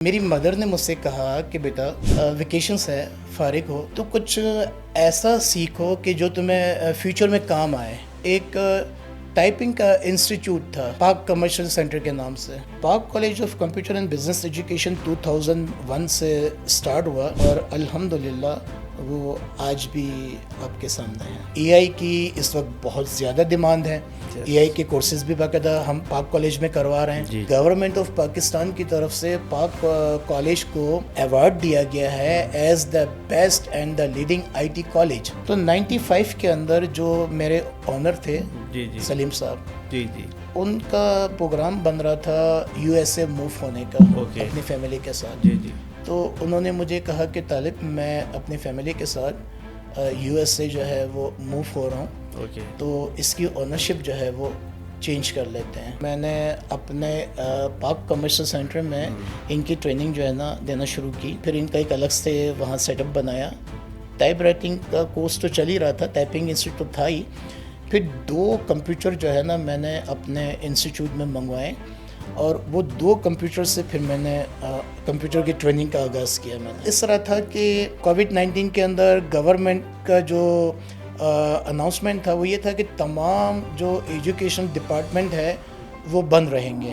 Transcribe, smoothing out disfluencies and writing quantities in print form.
میری مدر نے مجھ سے کہا کہ بیٹا ویکیشنس ہے، فارغ ہو تو کچھ ایسا سیکھو کہ جو تمہیں فیوچر میں کام آئے۔ ایک ٹائپنگ کا انسٹیٹیوٹ تھا پاک کمرشل سینٹر کے نام سے۔ پاک college of computer and business education 2001 سے سٹارٹ ہوا اور الحمدللہ وہ آج بھی آپ کے سامنے ہے۔ اے آئی کی اس وقت بہت زیادہ ڈیمانڈ ہے۔ اے آئی کے کورسز بھی باقاعدہ ہم پاک کالج میں کروا رہے ہیں۔ گورنمنٹ آف پاکستان کی طرف سے پاک کالج کو ایوارڈ دیا گیا ہے as the best and the leading I T college. تو 95 کے اندر جو میرے آنر تھے سلیم صاحب، ان کا پروگرام بن رہا تھا یو ایس اے موو ہونے کا اپنی فیملی کے ساتھ۔ تو انہوں نے مجھے کہا کہ طالب میں اپنی فیملی کے ساتھ یو ایس اے جو ہے وہ موو ہو رہا ہوں، تو اس کی اونرشپ جو ہے وہ چینج کر لیتے ہیں۔ میں نے اپنے پاک کمرشل سینٹر میں ان کی ٹریننگ جو ہے نا دینا شروع کی۔ پھر ان کا ایک الگ سے وہاں سیٹ اپ بنایا۔ ٹائپ رائٹنگ کا کورس تو چل ہی رہا تھا، ٹائپنگ انسٹیٹیوٹ تھا ہی۔ پھر 2 کمپیوٹر جو ہے نا میں نے اپنے انسٹیٹیوٹ میں منگوائے اور وہ 2 کمپیوٹر سے پھر میں نے کمپیوٹر کی ٹریننگ کا آغاز کیا۔ میں نے اس طرح تھا کہ کووڈ-19 کے اندر گورنمنٹ کا جو اناؤنسمنٹ تھا وہ یہ تھا کہ تمام جو ایجوکیشن ڈپارٹمنٹ ہے وہ بند رہیں گے۔